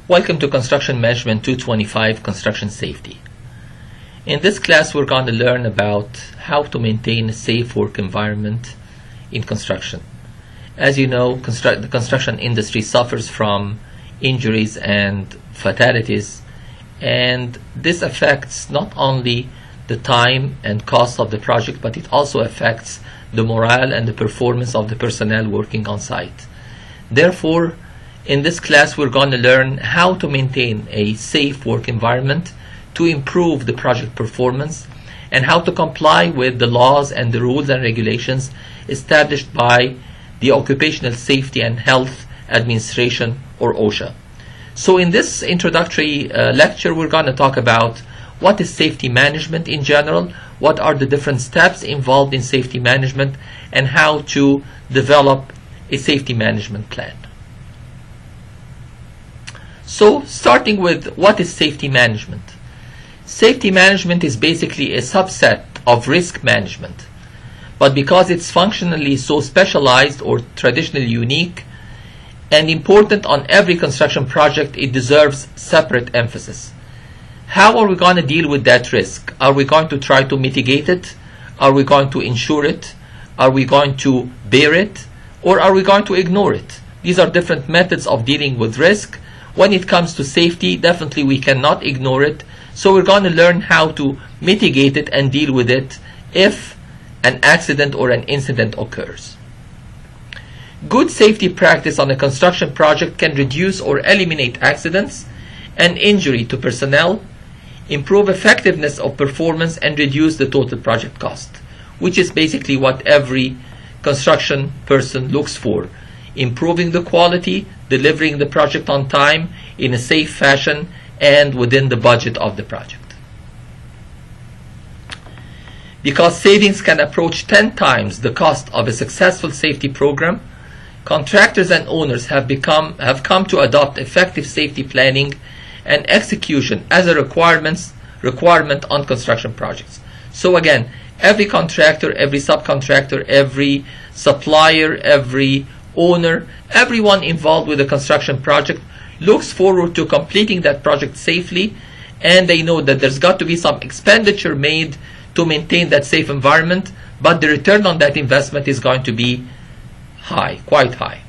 Welcome to Construction Management 225 Construction Safety. In this class we're going to learn about how to maintain a safe work environment in construction. As you know, the construction industry suffers from injuries and fatalities, and this affects not only the time and cost of the project, but it also affects the morale and the performance of the personnel working on site. Therefore, in this class we're going to learn how to maintain a safe work environment to improve the project performance and how to comply with the laws and the rules and regulations established by the Occupational Safety and Health Administration, or OSHA. So in this introductory lecture we're going to talk about what is safety management in general, what are the different steps involved in safety management, and how to develop a safety management plan. So, starting with what is safety management? Safety management is basically a subset of risk management, but because it's functionally so specialized or traditionally unique and important on every construction project, it deserves separate emphasis. How are we going to deal with that risk? Are we going to try to mitigate it? Are we going to insure it? Are we going to bear it? Or are we going to ignore it? These are different methods of dealing with risk. When it comes to safety, definitely we cannot ignore it. So we're going to learn how to mitigate it and deal with it if an accident or an incident occurs. Good safety practice on a construction project can reduce or eliminate accidents and injury to personnel, improve effectiveness of performance, and reduce the total project cost, which is basically what every construction person looks for. Improving the quality, delivering the project on time in a safe fashion and within the budget of the project. Because savings can approach 10 times the cost of a successful safety program, contractors and owners have come to adopt effective safety planning and execution as a requirement on construction projects. So again, every contractor, every subcontractor, every supplier, every owner, everyone involved with the construction project looks forward to completing that project safely, and they know that there's got to be some expenditure made to maintain that safe environment, but the return on that investment is going to be high, quite high.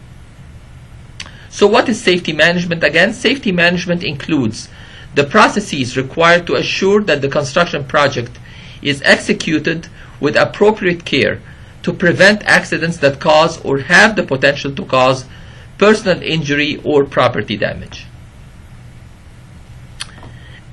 So what is safety management? Again, safety management includes the processes required to assure that the construction project is executed with appropriate care to prevent accidents that cause or have the potential to cause personal injury or property damage.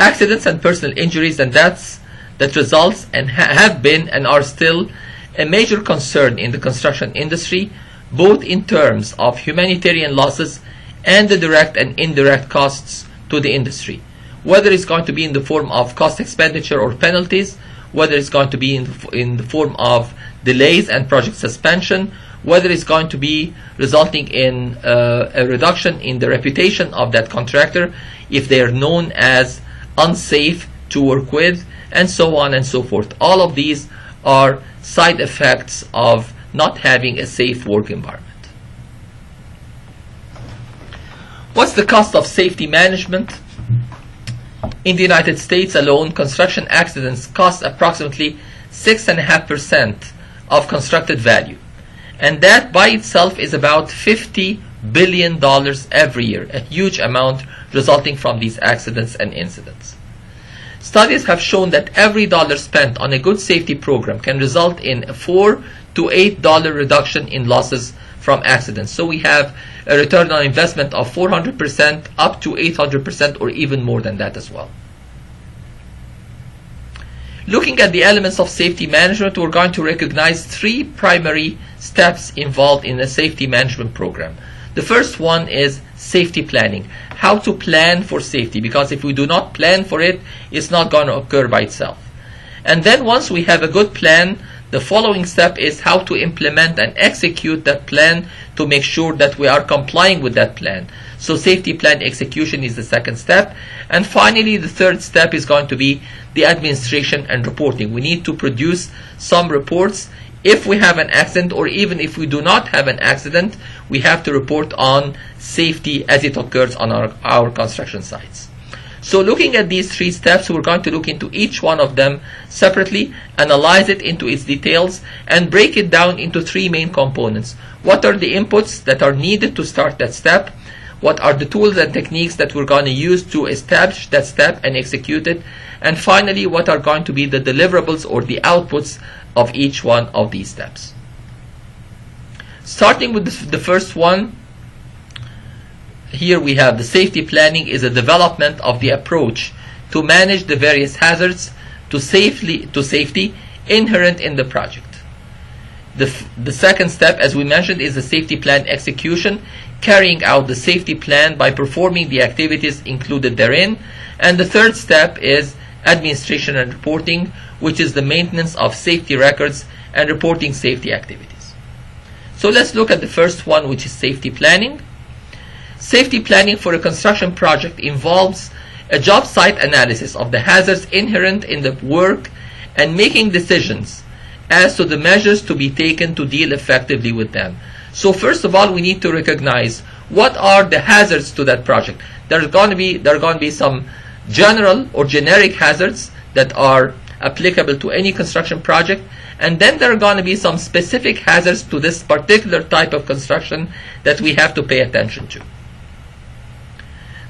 Accidents and personal injuries and deaths that results and have been and are still a major concern in the construction industry, both in terms of humanitarian losses and the direct and indirect costs to the industry, whether it's going to be in the form of cost expenditure or penalties, whether it's going to be in the form of delays and project suspension, whether it's going to be resulting in a reduction in the reputation of that contractor if they are known as unsafe to work with, and so on and so forth. All of these are side effects of not having a safe work environment. What's the cost of safety management? In the United States alone, construction accidents cost approximately 6.5% of constructed value, and that by itself is about $50 billion every year, a huge amount resulting from these accidents and incidents. Studies have shown that every dollar spent on a good safety program can result in a $4 to $8 reduction in losses from accidents. So we have a return on investment of 400% up to 800% or even more than that as well. Looking at the elements of safety management, we're going to recognize three primary steps involved in a safety management program. The first one is safety planning. How to plan for safety, because if we do not plan for it, it's not going to occur by itself. And then once we have a good plan, the following step is how to implement and execute that plan to make sure that we are complying with that plan. So safety plan execution is the second step. And finally, the third step is going to be the administration and reporting. We need to produce some reports if we have an accident, or even if we do not have an accident, we have to report on safety as it occurs on our construction sites. So looking at these 3 steps, we're going to look into each one of them separately, analyze it into its details, and break it down into 3 main components. What are the inputs that are needed to start that step? What are the tools and techniques that we're going to use to establish that step and execute it? And finally, what are going to be the deliverables or the outputs of each one of these steps? Starting with the first one, here we have the safety planning is a development of the approach to manage the various hazards to safety inherent in the project. The second step, as we mentioned, is the safety plan execution, carrying out the safety plan by performing the activities included therein. And the third step is administration and reporting, which is the maintenance of safety records and reporting safety activities. So let's look at the first one, which is safety planning. Safety planning for a construction project involves a job site analysis of the hazards inherent in the work and making decisions as to the measures to be taken to deal effectively with them. So first of all, we need to recognize what are the hazards to that project. There are going to be some general or generic hazards that are applicable to any construction project, and then there are going to be some specific hazards to this particular type of construction that we have to pay attention to.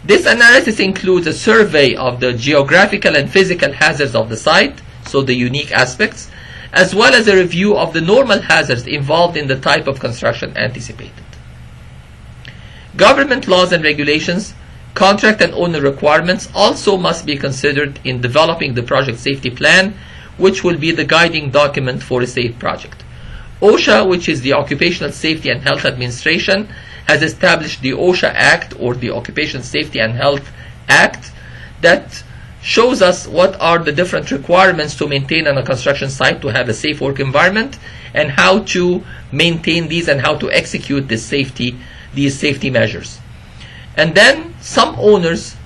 This analysis includes a survey of the geographical and physical hazards of the site, so the unique aspects, as well as a review of the normal hazards involved in the type of construction anticipated. Government laws and regulations, contract and owner requirements also must be considered in developing the project safety plan, which will be the guiding document for a safe project. OSHA, which is the Occupational Safety and Health Administration, has established the OSHA Act, or the Occupational Safety and Health Act, that shows us what are the different requirements to maintain on a construction site to have a safe work environment, and how to maintain these and how to execute these safety measures. And then some owners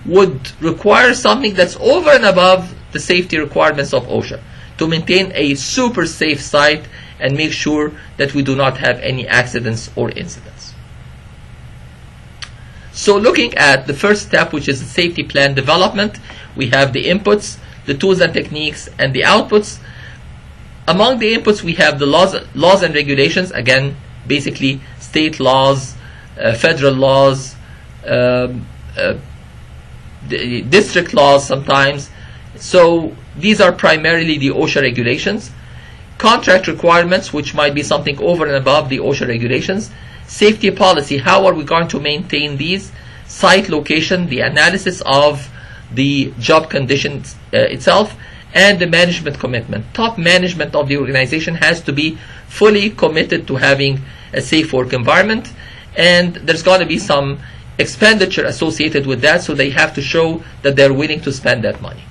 would require something that's over and above the safety requirements of OSHA to maintain a super safe site and make sure that we do not have any accidents or incidents. So looking at the first step, which is the safety plan development, we have the inputs, the tools and techniques, and the outputs. Among the inputs, we have the laws and regulations, again, basically state laws, federal laws, district laws sometimes. So these are primarily the OSHA regulations. Contract requirements, which might be something over and above the OSHA regulations. Safety policy, how are we going to maintain these? Site location, the analysis of the job conditions itself, and the management commitment. Top management of the organization has to be fully committed to having a safe work environment, and there's going to be some expenditure associated with that, so they have to show that they're willing to spend that money.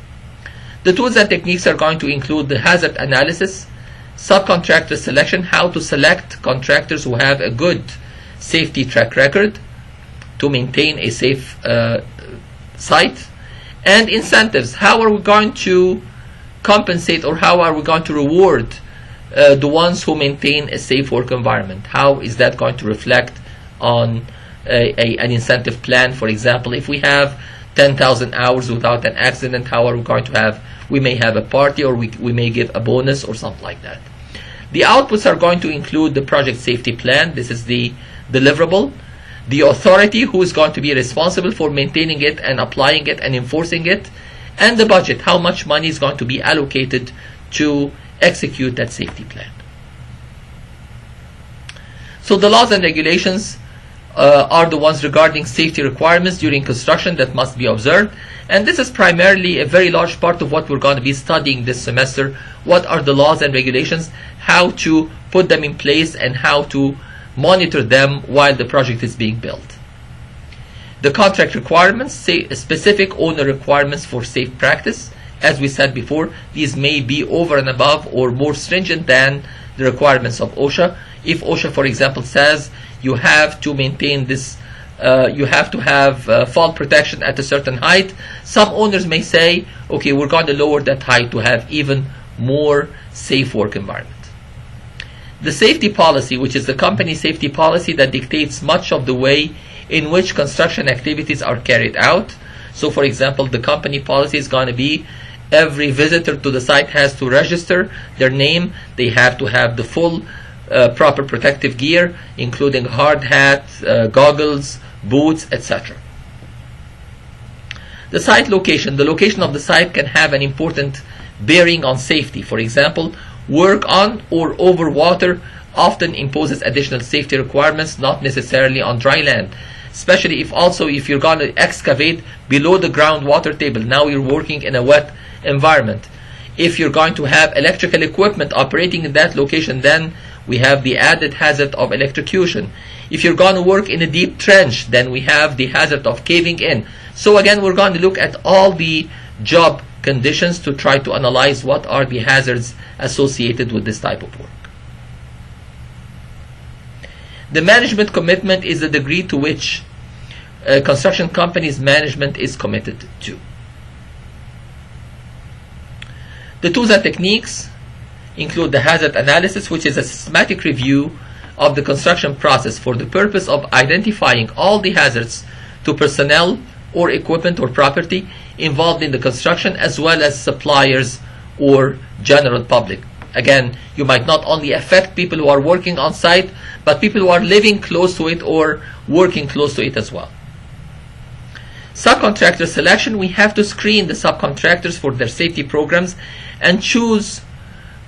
The tools and techniques are going to include the hazard analysis, subcontractor selection, how to select contractors who have a good safety track record to maintain a safe site, and incentives, how are we going to compensate or how are we going to reward the ones who maintain a safe work environment. How is that going to reflect on an incentive plan? For example, if we have 10,000 hours without an accident, how are we going to have, we may have a party, or we may give a bonus or something like that. The outputs are going to include the project safety plan. This is the deliverable. The authority, who is going to be responsible for maintaining it and applying it and enforcing it. And the budget, how much money is going to be allocated to execute that safety plan. So the laws and regulations are the ones regarding safety requirements during construction that must be observed. And this is primarily a very large part of what we're going to be studying this semester. What are the laws and regulations, how to put them in place, and how to monitor them while the project is being built. The contract requirements, specific owner requirements for safe practice. As we said before, these may be over and above or more stringent than the requirements of OSHA. If OSHA, for example, says you have to maintain this, you have to have fall protection at a certain height, some owners may say, okay, we're going to lower that height to have even more safe work environment. The safety policy, which is the company safety policy that dictates much of the way in which construction activities are carried out. So for example, the company policy is going to be every visitor to the site has to register their name. They have to have the full proper protective gear, including hard hat, goggles, boots, etc. The site location. The location of the site can have an important bearing on safety. For example, work on or over water often imposes additional safety requirements, not necessarily on dry land. Especially if you're going to excavate below the groundwater table. Now you're working in a wet environment. If you're going to have electrical equipment operating in that location, then we have the added hazard of electrocution. If you're going to work in a deep trench, then we have the hazard of caving in. So again, we're going to look at all the job conditions to try to analyze what are the hazards associated with this type of work. The management commitment is the degree to which a construction company's management is committed to. The tools and techniques include the hazard analysis, which is a systematic review of the construction process for the purpose of identifying all the hazards to personnel or equipment or property involved in the construction, as well as suppliers or general public. Again, you might not only affect people who are working on site, but people who are living close to it or working close to it as well. Subcontractor selection. We have to screen the subcontractors for their safety programs and choose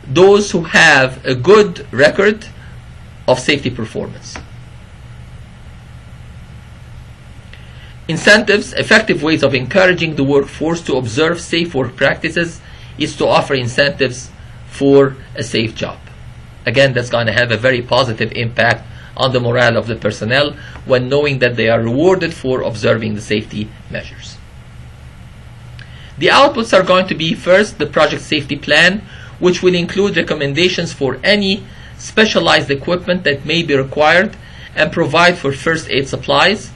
those who have a good record of safety performance. Incentives. Effective ways of encouraging the workforce to observe safe work practices is to offer incentives for a safe job. Again, that's going to have a very positive impact on the morale of the personnel when knowing that they are rewarded for observing the safety measures. The outputs are going to be, first, the project safety plan, which will include recommendations for any specialized equipment that may be required and provide for first aid supplies.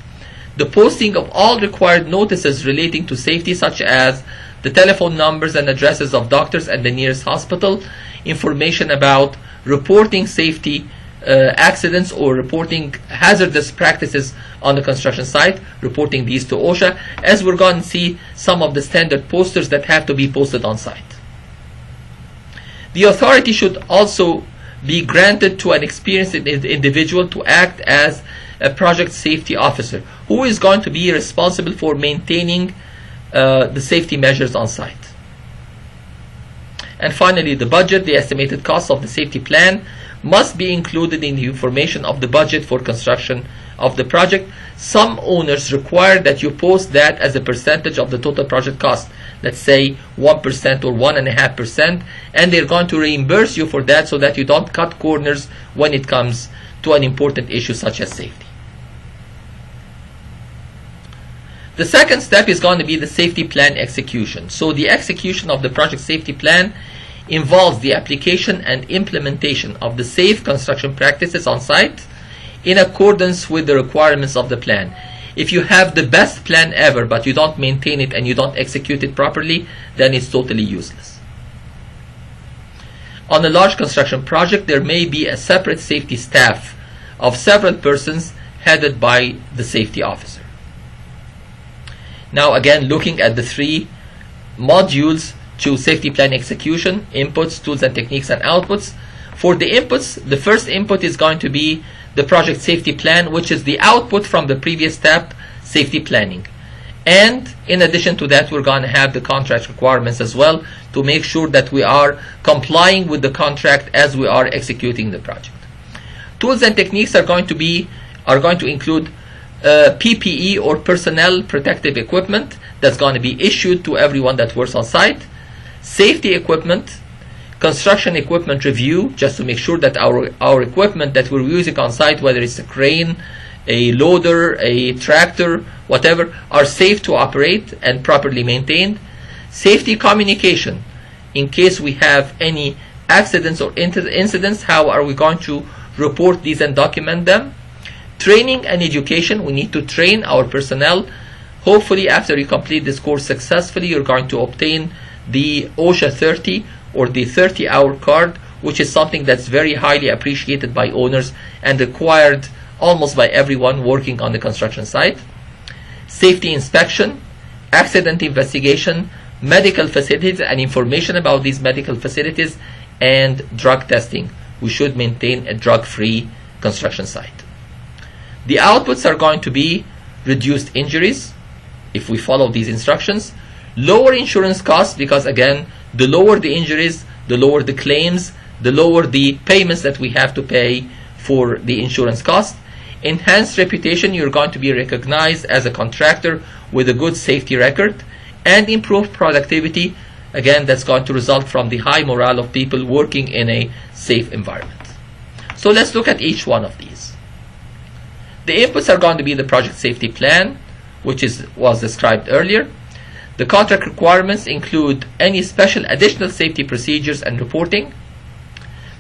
The posting of all required notices relating to safety, such as the telephone numbers and addresses of doctors and the nearest hospital, information about reporting safety accidents or reporting hazardous practices on the construction site, reporting these to OSHA, as we're going to see some of the standard posters that have to be posted on site. The authority should also be granted to an experienced individual to act as a project safety officer, who is going to be responsible for maintaining the safety measures on site. And finally, the budget. The estimated cost of the safety plan must be included in the information of the budget for construction of the project. Some owners require that you post that as a percentage of the total project cost, let's say 1% or 1.5%, and they're going to reimburse you for that so that you don't cut corners when it comes to an important issue such as safety. The second step is going to be the safety plan execution. So the execution of the project safety plan involves the application and implementation of the safe construction practices on site in accordance with the requirements of the plan. If you have the best plan ever but you don't maintain it and you don't execute it properly, then it's totally useless. On a large construction project, there may be a separate safety staff of several persons headed by the safety officer. Now again, looking at the three modules to safety plan execution: inputs, tools and techniques, and outputs. For the inputs, the first input is going to be the project safety plan, which is the output from the previous step, safety planning. And in addition to that, we're going to have the contract requirements as well to make sure that we are complying with the contract as we are executing the project. Tools and techniques are going to include PPE or personnel protective equipment that's going to be issued to everyone that works on site. Safety equipment, construction equipment review, just to make sure that our equipment that we're using on site, whether it's a crane, a loader, a tractor, whatever, are safe to operate and properly maintained. Safety communication, in case we have any accidents or incidents, how are we going to report these and document them? Training and education, we need to train our personnel. Hopefully after you complete this course successfully, you're going to obtain the OSHA 30 or the 30-hour card, which is something that's very highly appreciated by owners and required almost by everyone working on the construction site. Safety inspection, accident investigation, medical facilities and information about these medical facilities, and drug testing. We should maintain a drug-free construction site. The outputs are going to be reduced injuries if we follow these instructions, lower insurance costs, because again, the lower the injuries, the lower the claims, the lower the payments that we have to pay for the insurance cost. Enhanced reputation, you're going to be recognized as a contractor with a good safety record, and improved productivity, again, that's going to result from the high morale of people working in a safe environment. So let's look at each one of these. The inputs are going to be the project safety plan, which was described earlier. The contract requirements include any special additional safety procedures and reporting.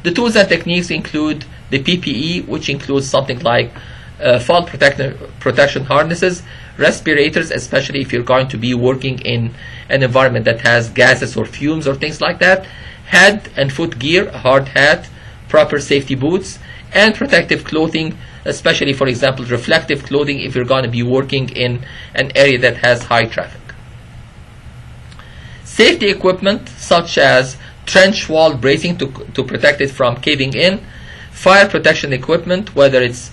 The tools and techniques include the PPE, which includes something like fall protection harnesses, respirators, especially if you're going to be working in an environment that has gases or fumes or things like that, head and foot gear, a hard hat, proper safety boots, and protective clothing, especially, for example, reflective clothing if you're going to be working in an area that has high traffic. Safety equipment such as trench wall bracing to protect it from caving in, fire protection equipment, whether it's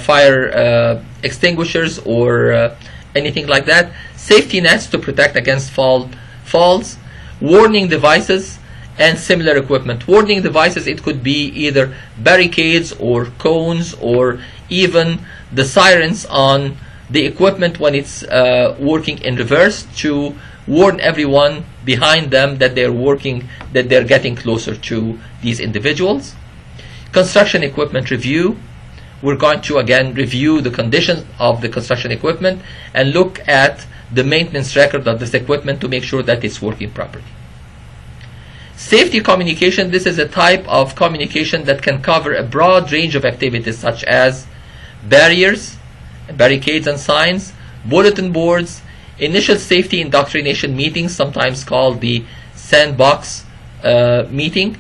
fire extinguishers or anything like that, safety nets to protect against falls, warning devices, and similar equipment. Warning devices, it could be either barricades or cones or even the sirens on the equipment when it's working in reverse to warn everyone behind them that they're getting closer to these individuals. Construction equipment review. We're going to again review the condition of the construction equipment and look at the maintenance record of this equipment to make sure that it's working properly. Safety communication, this is a type of communication that can cover a broad range of activities such as barriers, barricades and signs, bulletin boards, initial safety indoctrination meetings, sometimes called the sandbox meeting,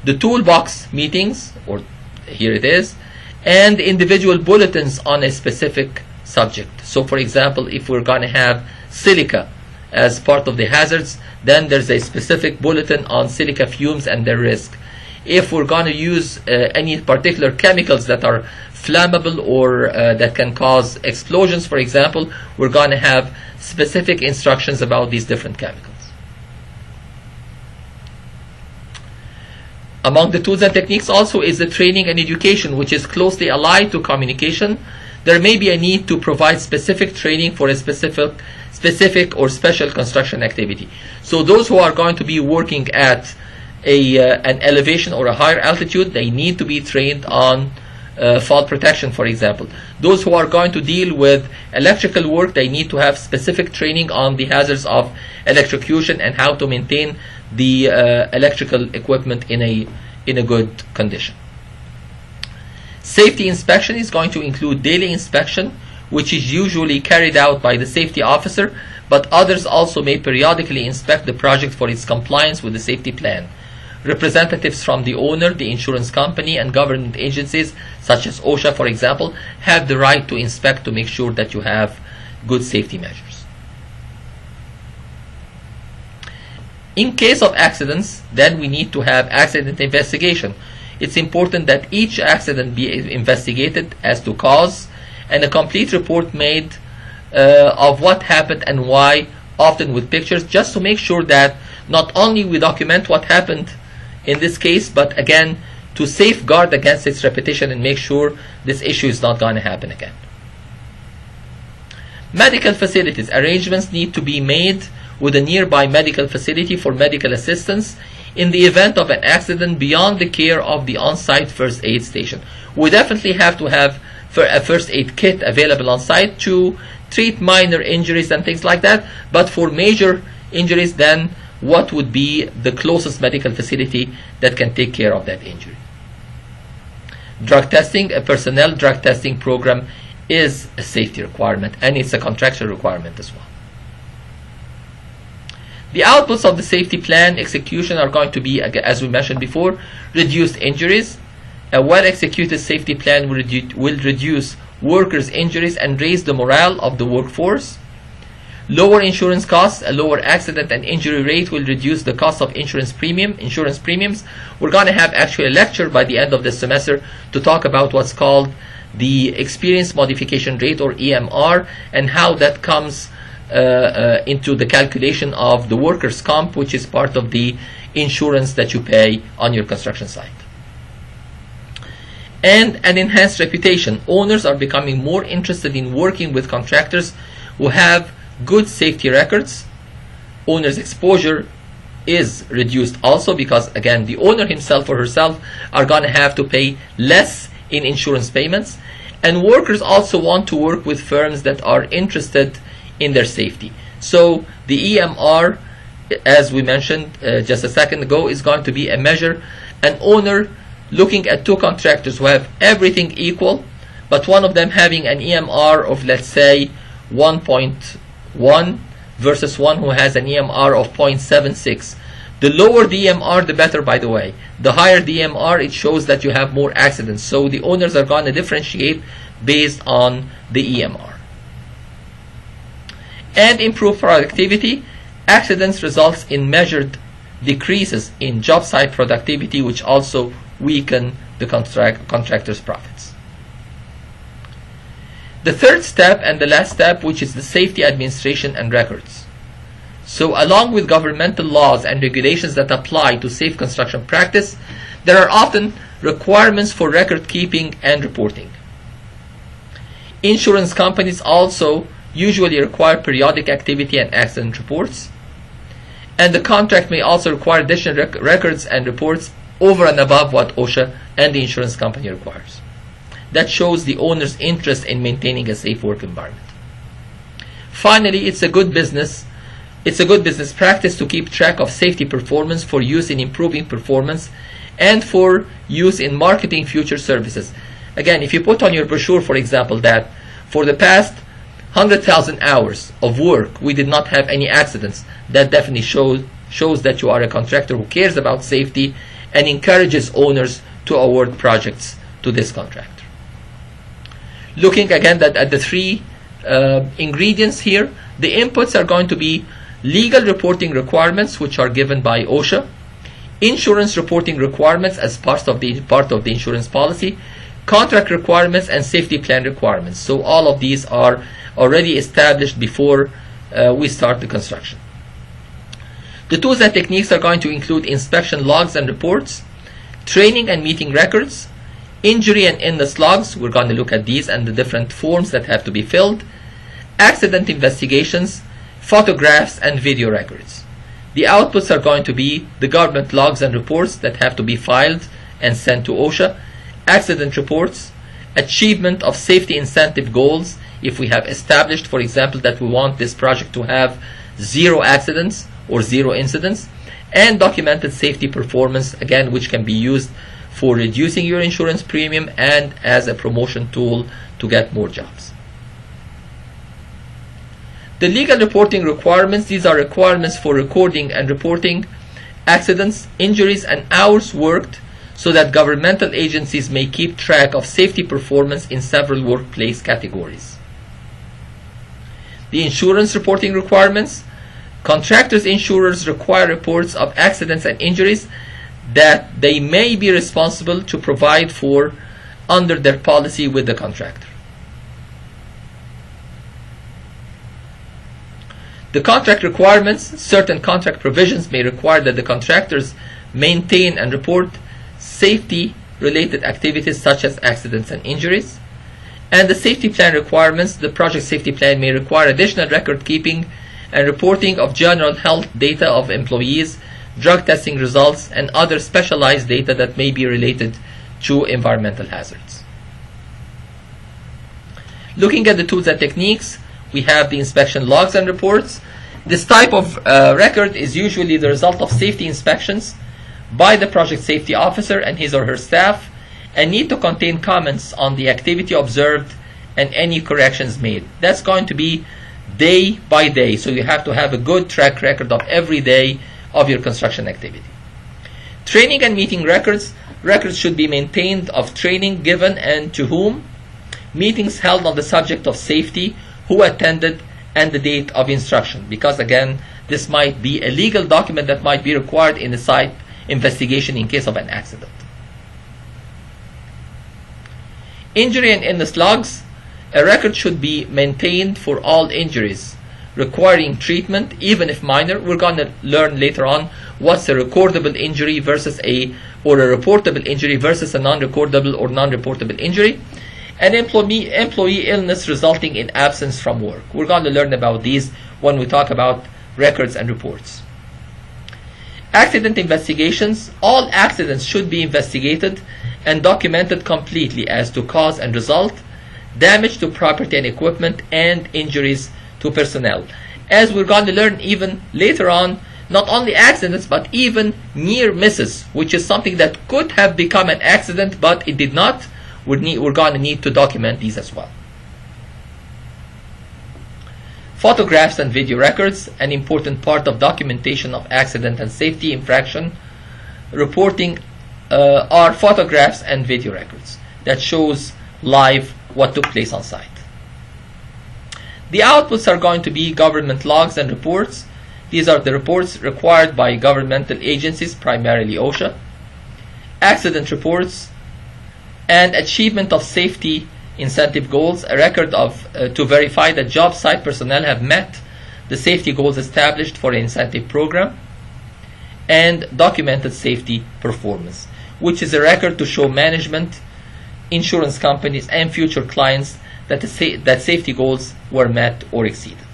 the toolbox meetings, or here it is, and individual bulletins on a specific subject. So for example, if we're going to have silica as part of the hazards, then there's a specific bulletin on silica fumes and their risk. If we're going to use any particular chemicals that are flammable or that can cause explosions, for example, we're going to have specific instructions about these different chemicals. Among the tools and techniques also is the training and education, which is closely allied to communication. There may be a need to provide specific training for a specific or special construction activity. So those who are going to be working at an elevation or a higher altitude, they need to be trained on fall protection, for example. Those who are going to deal with electrical work, they need to have specific training on the hazards of electrocution and how to maintain the electrical equipment in a good condition. Safety inspection is going to include daily inspection, which is usually carried out by the safety officer, but others also may periodically inspect the project for its compliance with the safety plan. Representatives from the owner, the insurance company, and government agencies such as OSHA, for example, have the right to inspect to make sure that you have good safety measures. In case of accidents, then we need to have accident investigation. It's important that each accident be investigated as to cause and a complete report made of what happened and why, often with pictures, just to make sure that not only we document what happened in this case, but again to safeguard against its repetition and make sure this issue is not going to happen again. Medical facilities. Arrangements need to be made with a nearby medical facility for medical assistance in the event of an accident beyond the care of the on-site first aid station. We definitely have to have a first aid kit available on site to treat minor injuries and things like that, but for major injuries, then what would be the closest medical facility that can take care of that injury? Drug testing, a personnel drug testing program is a safety requirement, and it's a contractual requirement as well. The outputs of the safety plan execution are going to be, as we mentioned before, reduced injuries. A well-executed safety plan will reduce workers' injuries and raise the morale of the workforce. Lower insurance costs. A lower accident and injury rate will reduce the cost of insurance premiums. We're going to have actually a lecture by the end of this semester to talk about what's called the experience modification rate, or EMR, and how that comes into the calculation of the workers' comp, which is part of the insurance that you pay on your construction site. And an enhanced reputation. Owners are becoming more interested in working with contractors who have good safety records. Owners' exposure is reduced also because, again, the owner himself or herself are going to have to pay less in insurance payments. And workers also want to work with firms that are interested in their safety. So the EMR, as we mentioned just a second ago, is going to be a measure. An owner looking at two contractors who have everything equal, but one of them having an EMR of, let's say, 1.1 versus one who has an EMR of 0.76. The lower the EMR, the better, by the way. The higher the EMR, it shows that you have more accidents. So the owners are going to differentiate based on the EMR. And improve productivity. Accidents results in measured decreases in job site productivity, which also weaken the contractor's profits. The third step and the last step, which is the safety administration and records. So along with governmental laws and regulations that apply to safe construction practice, there are often requirements for record keeping and reporting. Insurance companies also usually require periodic activity and accident reports. And the contract may also require additional records and reports over and above what OSHA and the insurance company requires. That shows the owner's interest in maintaining a safe work environment. Finally, it's a good business practice to keep track of safety performance for use in improving performance and for use in marketing future services. Again, if you put on your brochure, for example, that for the past 100,000 hours of work we did not have any accidents, that definitely shows that you are a contractor who cares about safety and encourages owners to award projects to this contractor. Looking again at the three ingredients here, the inputs are going to be legal reporting requirements, which are given by OSHA, insurance reporting requirements as part of the insurance policy, contract requirements, and safety plan requirements. So all of these are already established before we start the construction. The tools and techniques are going to include inspection logs and reports, training and meeting records, injury and illness logs. We're going to look at these and the different forms that have to be filled, accident investigations, photographs, and video records. The outputs are going to be the government logs and reports that have to be filed and sent to OSHA, accident reports, achievement of safety incentive goals. If we have established, for example, that we want this project to have 0 accidents or 0 incidents, and documented safety performance, again, which can be used for reducing your insurance premium and as a promotion tool to get more jobs. The legal reporting requirements, these are requirements for recording and reporting accidents, injuries, and hours worked so that governmental agencies may keep track of safety performance in several workplace categories. The insurance reporting requirements, contractors' insurers require reports of accidents and injuries that they may be responsible to provide for under their policy with the contractor. The contract requirements, certain contract provisions may require that the contractors maintain and report safety-related activities such as accidents and injuries. And the safety plan requirements, the project safety plan may require additional record keeping and reporting of general health data of employees, drug testing results, and other specialized data that may be related to environmental hazards. Looking at the tools and techniques, we have the inspection logs and reports. This type of record is usually the result of safety inspections by the project safety officer and his or her staff, and need to contain comments on the activity observed and any corrections made. That's going to be day by day, so you have to have a good track record of every day of your construction activity. Training and meeting records. Records should be maintained of training given and to whom, meetings held on the subject of safety, who attended, and the date of instruction, because again this might be a legal document that might be required in a site investigation in case of an accident. Injury and illness logs. A record should be maintained for all injuries requiring treatment, even if minor. We're going to learn later on what's a recordable injury versus a reportable injury versus a non-recordable or non-reportable injury. And employee illness resulting in absence from work. We're going to learn about these when we talk about records and reports. Accident investigations. All accidents should be investigated and documented completely as to cause and result, damage to property and equipment, and injuries to personnel. As we're going to learn even later on, not only accidents but even near misses, which is something that could have become an accident but it did not. We're going to need to document these as well. Photographs and video records. An important part of documentation of accident and safety infraction reporting are photographs and video records that shows live what took place on site. The outputs are going to be government logs and reports. These are the reports required by governmental agencies, primarily OSHA. Accident reports and achievement of safety incentive goals, a record of to verify that job site personnel have met the safety goals established for an incentive program, and documented safety performance, which is a record to show management, insurance companies, and future clients that safety goals were met or exceeded.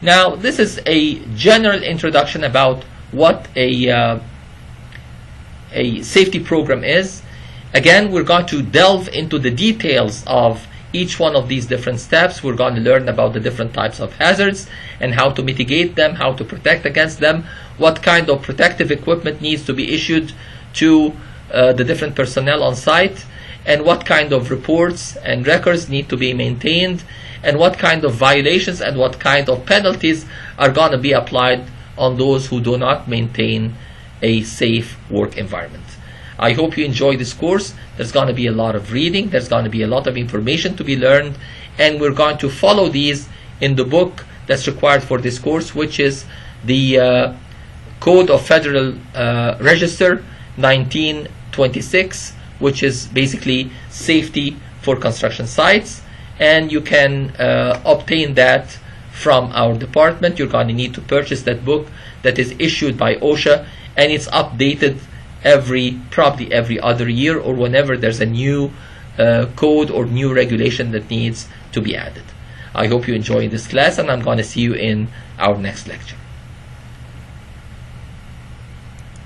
Now, this is a general introduction about what a safety program is. Again, we're going to delve into the details of each one of these different steps. We're going to learn about the different types of hazards and how to mitigate them, how to protect against them, what kind of protective equipment needs to be issued to the different personnel on site, and what kind of reports and records need to be maintained, and what kind of violations and what kind of penalties are going to be applied on those who do not maintain a safe work environment. I hope you enjoy this course. There's going to be a lot of reading, there's going to be a lot of information to be learned, and we're going to follow these in the book that's required for this course, which is the Code of Federal Register 1926, which is basically safety for construction sites, and you can obtain that from our department. You're going to need to purchase that book that is issued by OSHA, and it's updated probably every other year, or whenever there's a new code or new regulation that needs to be added. I hope you enjoy this class, and I'm going to see you in our next lecture.